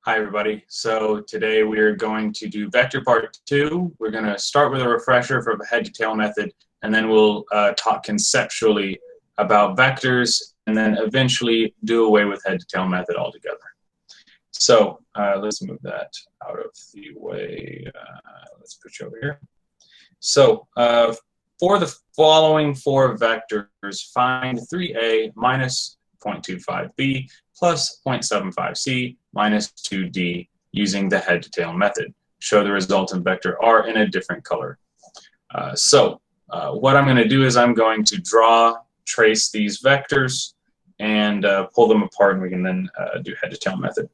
Hi everybody. So today we are going to do vector part 2. We're going to start with a refresher for the head to tail method, and then we'll talk conceptually about vectors, and then eventually do away with head to tail method altogether. So let's move that out of the way. Let's put you over here. So for the following four vectors, find 3a minus 0.25b plus 0.75c minus 2d using the head-to-tail method. Show the resultant vector r in a different color. What I'm going to do is I'm going to trace these vectors and pull them apart, and we can then do head-to-tail method.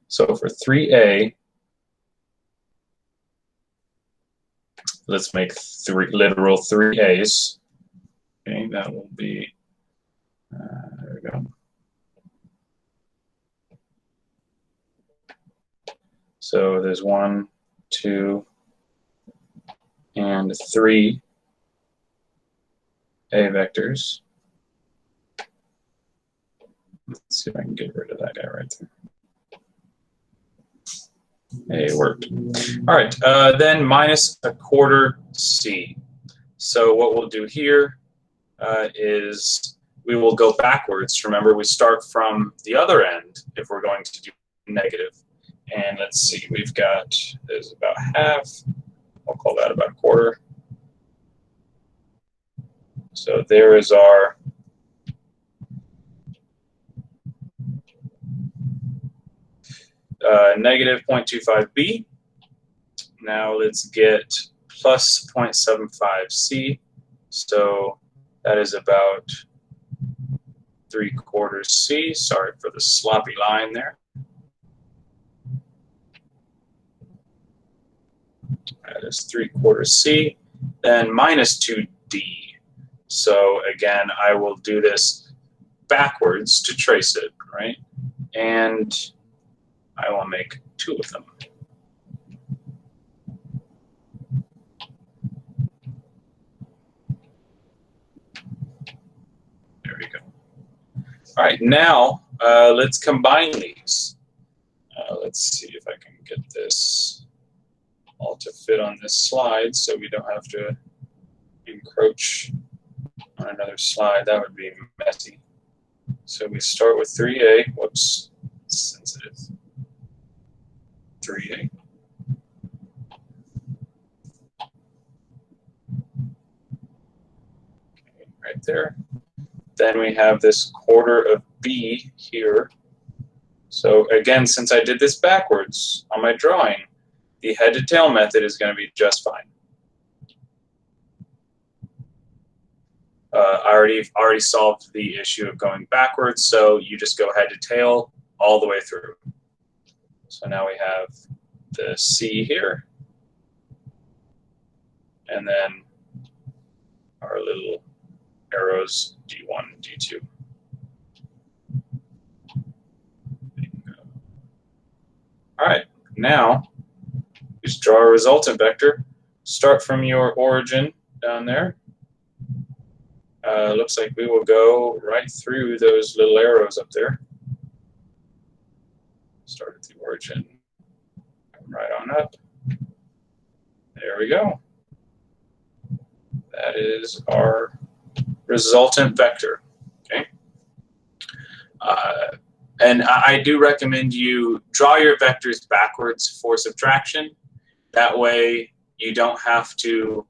So for 3a, let's make literal 3a's. Okay, that will be, there we go. So there's 1, 2, and 3 A vectors. Let's see if I can get rid of that guy right there. Hey, it worked. All right, then minus a quarter C. So what we'll do here is we will go backwards. Remember, we start from the other end if we're going to do negative. And let's see, we've got, there's about half. I'll call that about a quarter. So there is our negative 0.25b. Now let's get plus 0.75c. So that is about 3/4 c. Sorry for the sloppy line there. That is 3/4 c. Then minus 2d. So again, I will do this backwards to trace it, right? And I will make 2 of them. There we go. All right, now let's combine these. Let's see if I can get this all to fit on this slide so we don't have to encroach on another slide. That would be messy. So we start with 3a. Whoops, it's sensitive. 3a. Okay, right there. Then we have this quarter of b here. So again, since I did this backwards on my drawing, the head to tail method is going to be just fine. I already solved the issue of going backwards, so you just go head to tail all the way through. So now we have the C here, and then our little arrows D1 and D2. All right, now just draw a resultant vector. Start from your origin down there. Looks like we will go right through those little arrows up there. Start at the origin, come right on up. There we go. That is our resultant vector. Okay. And I do recommend you draw your vectors backwards for subtraction. That way you don't have to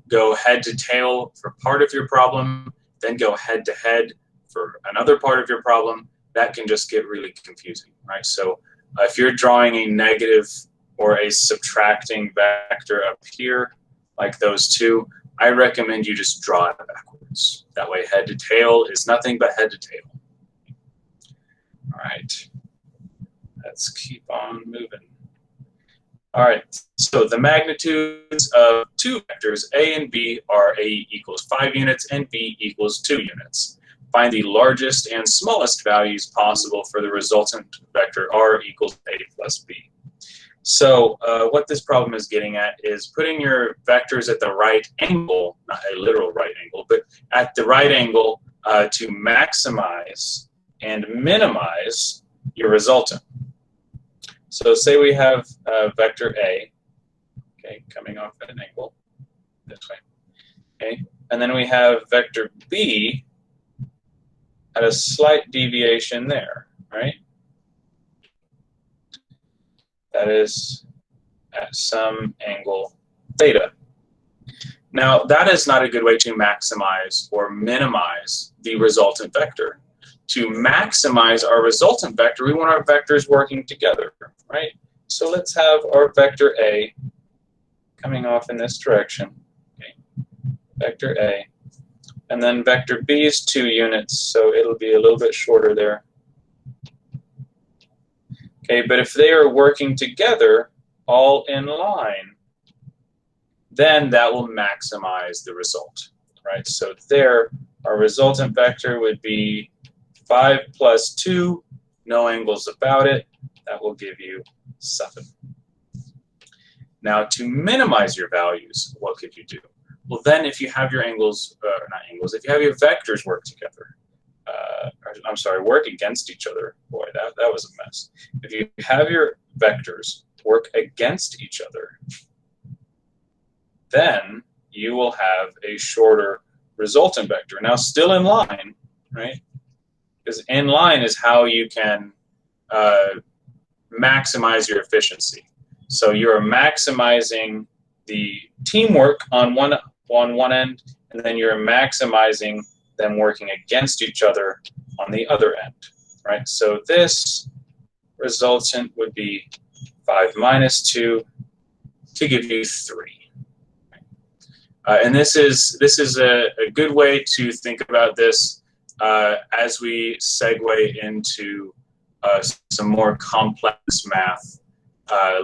go head to tail for part of your problem, then go head to head for another part of your problem. That can just get really confusing, right? So if you're drawing a negative or a subtracting vector up here, like those two, I recommend you just draw it backwards. That way head to tail is nothing but head to tail. All right, let's keep on moving. All right, so the magnitudes of two vectors, A and B, are A equals 5 units and B equals 2 units. Find the largest and smallest values possible for the resultant vector R equals A plus B. So what this problem is getting at is putting your vectors at the right angle, not a literal right angle, but at the right angle to maximize and minimize your resultant. So say we have vector A, okay, coming off at an angle this way, okay, and then we have vector B at a slight deviation there, right? That is at some angle theta. Now, that is not a good way to maximize or minimize the resultant vector. To maximize our resultant vector, we want our vectors working together, right? So let's have our vector A coming off in this direction, okay? Vector A. And then vector B is 2 units, so it'll be a little bit shorter there. Okay, but if they are working together, all in line, then that will maximize the result, right? So there, our resultant vector would be 5 plus 2, no angles about it. That will give you 7. Now, to minimize your values, what could you do? Well, then if you have your angles, not angles, if you have your vectors work together, I'm sorry, work against each other. Boy, that was a mess. If you have your vectors work against each other, then you will have a shorter resultant vector. Now, still in line, right? Because in line is how you can maximize your efficiency. So you're maximizing the teamwork on one end, and then you're maximizing them working against each other on the other end, right? So this resultant would be 5 minus 2 to give you 3. And this is a good way to think about this as we segue into some more complex math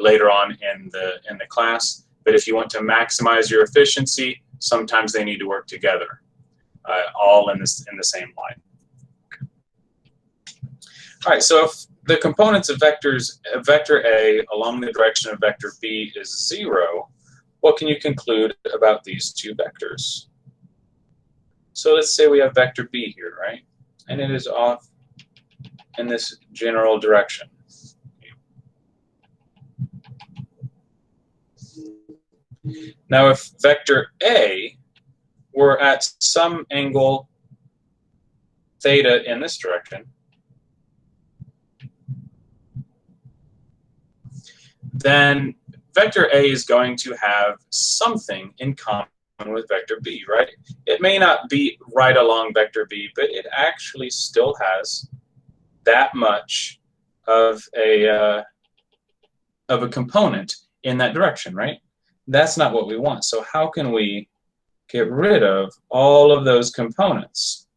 later on in the class. But if you want to maximize your efficiency, sometimes they need to work together, all in the same line. All right. So if the components of vector A along the direction of vector B is 0, what can you conclude about these two vectors? So let's say we have vector B here, right? And it is off in this general direction. Now, if vector A were at some angle theta in this direction, then vector A is going to have something in common with vector B, right? It may not be right along vector B, but it actually still has that much of a component in that direction, right? That's not what we want. So how can we get rid of all of those components?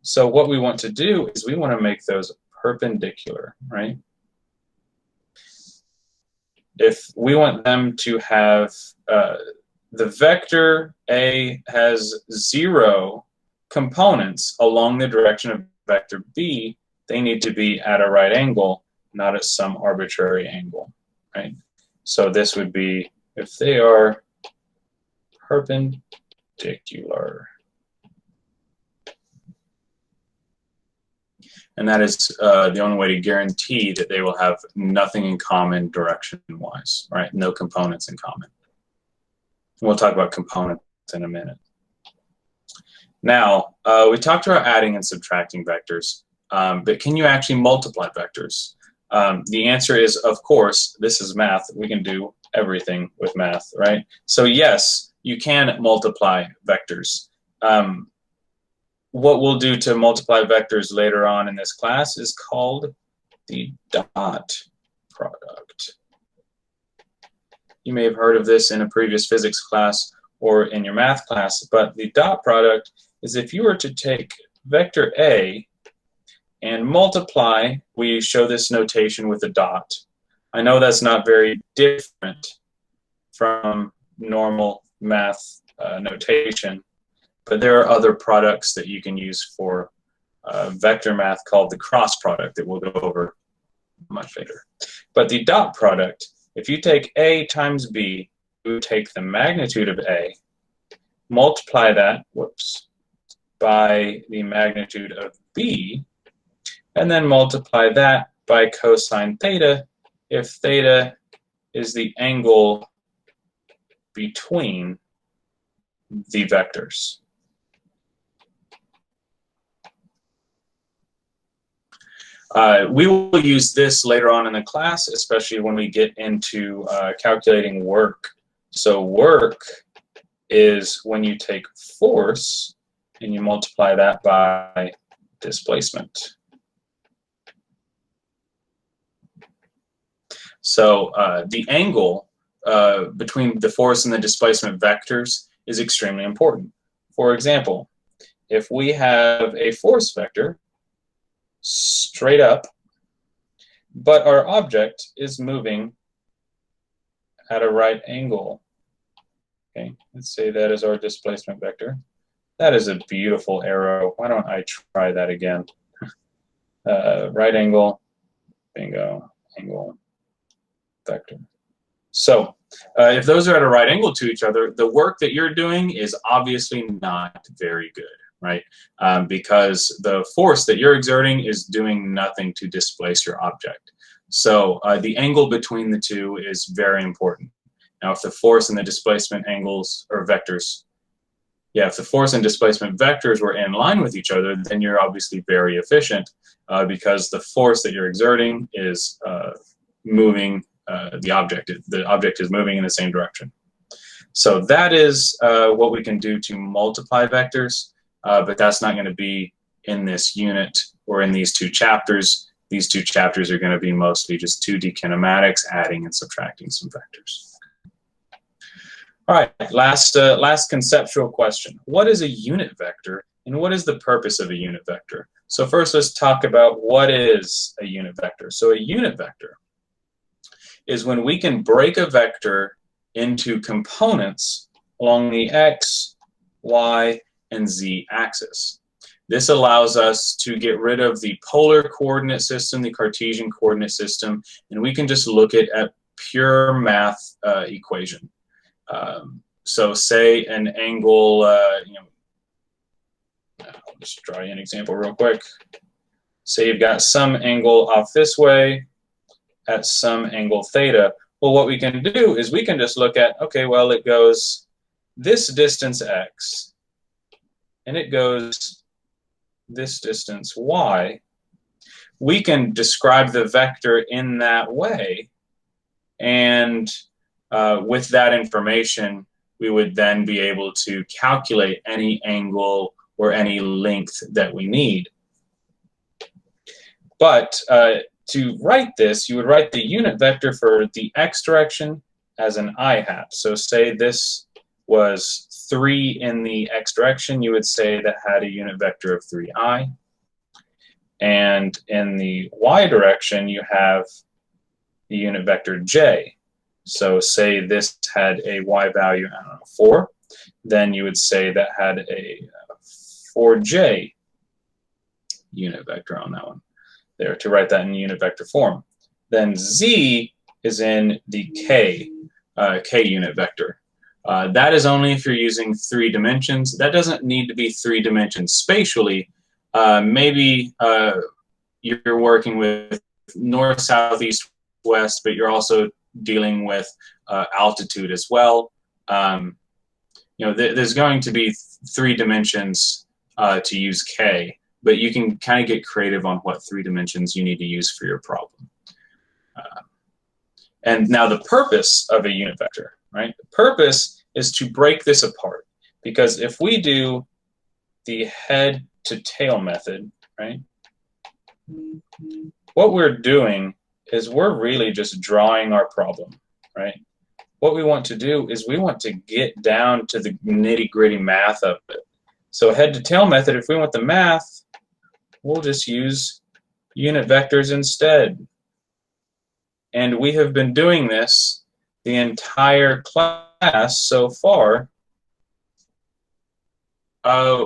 So what we want to do is we want to make those perpendicular, right? If we want them to have, the vector A has 0 components along the direction of vector B, they need to be at a right angle, not at some arbitrary angle, right? So this would be, if they are perpendicular. And that is the only way to guarantee that they will have nothing in common direction-wise, right? No components in common. We'll talk about components in a minute. Now, we talked about adding and subtracting vectors, but can you actually multiply vectors? The answer is, of course, this is math. We can do everything with math, right? So yes, you can multiply vectors. What we'll do to multiply vectors later on in this class is called the dot product. You may have heard of this in a previous physics class or in your math class, but the dot product is if you were to take vector A and multiply, we show this notation with a dot. I know that's not very different from normal math notation, but there are other products that you can use for vector math called the cross product that we'll go over much later. But the dot product, if you take A times B, you take the magnitude of A, multiply that, by the magnitude of B, and then multiply that by cosine theta if theta is the angle between the vectors. We will use this later on in the class, especially when we get into calculating work. So work is when you take force and you multiply that by displacement. So the angle between the force and the displacement vectors is extremely important. For example, if we have a force vector straight up, but our object is moving at a right angle. Okay, let's say that is our displacement vector. That is a beautiful arrow. Why don't I try that again? Right angle, bingo, angle, vector. So if those are at a right angle to each other, the work that you're doing is obviously not very good, right? Because the force that you're exerting is doing nothing to displace your object. So the angle between the two is very important. Now, if the force and the displacement angles or vectors, if the force and displacement vectors were in line with each other, then you're obviously very efficient because the force that you're exerting is moving the object. The object is moving in the same direction. So that is what we can do to multiply vectors, but that's not going to be in this unit or in these two chapters. These two chapters are going to be mostly just 2D kinematics, adding and subtracting some vectors. All right, last conceptual question. What is a unit vector and what is the purpose of a unit vector? So first let's talk about what is a unit vector. So a unit vector is when we can break a vector into components along the x, y, and z axis. This allows us to get rid of the polar coordinate system, the Cartesian coordinate system, and we can just look at pure math equation. So say an angle, I'll just draw you an example real quick. Say you've got some angle off this way at some angle theta. Well, what we can do is we can just look at, okay, well, it goes this distance x, and it goes this distance y. We can describe the vector in that way, and with that information, we would then be able to calculate any angle or any length that we need. But to write this, you would write the unit vector for the x direction as an I hat. So say this was 3 in the x direction, you would say that had a unit vector of 3i. And in the y direction, you have the unit vector j. So say this had a y value, I don't know, 4, then you would say that had a 4j unit vector on that one there to write that in unit vector form. Then z is in the k unit vector. That is only if you're using 3 dimensions. That doesn't need to be 3 dimensions spatially. Maybe you're working with north, south, east, west, but you're also dealing with altitude as well. There's going to be 3 dimensions to use k, but you can kind of get creative on what 3 dimensions you need to use for your problem. And now the purpose of a unit vector, right? The purpose is to break this apart, because if we do the head to tail method, right? What we're doing is we're really just drawing our problem, right? What we want to do is we want to get down to the nitty-gritty math of it. So head to tail method, if we want the math, we'll just use unit vectors instead. And we have been doing this the entire class so far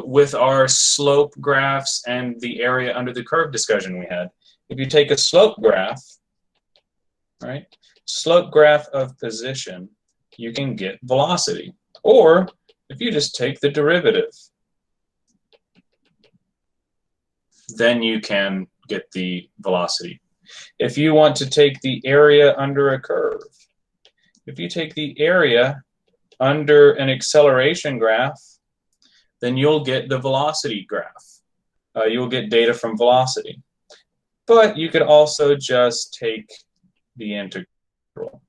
with our slope graphs and the area under the curve discussion we had. If you take a slope graph, right, slope graph of position, you can get velocity. Or if you just take the derivative, then you can get the velocity. If you want to take the area under a curve, if you take the area under an acceleration graph, then you'll get the velocity graph. You'll get data from velocity. But you could also just take the integral.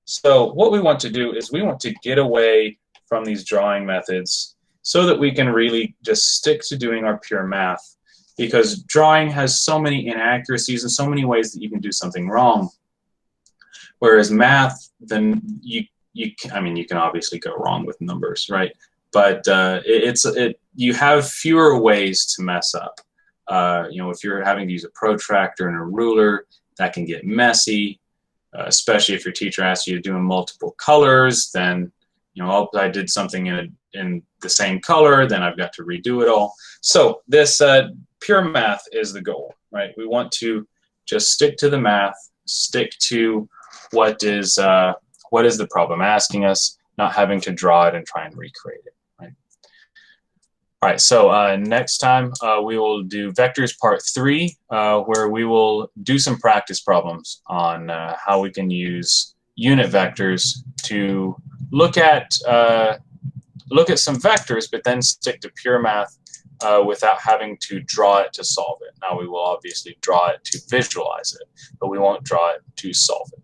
So what we want to do is we want to get away from these drawing methods so that we can really just stick to doing our pure math, because drawing has so many inaccuracies and so many ways that you can do something wrong. Whereas math, then I mean, you can obviously go wrong with numbers, right? But you have fewer ways to mess up. You know, if you're having to use a protractor and a ruler, that can get messy, especially if your teacher asks you to do in multiple colors. Then, you know, oh, I did something in the same color, then I've got to redo it all. So this pure math is the goal, right? We want to just stick to the math, stick to what is the problem asking us, not having to draw it and try and recreate it. Right? All right, so next time we will do vectors part 3, where we will do some practice problems on how we can use unit vectors to look at some vectors, but then stick to pure math without having to draw it to solve it. Now we will obviously draw it to visualize it, but we won't draw it to solve it.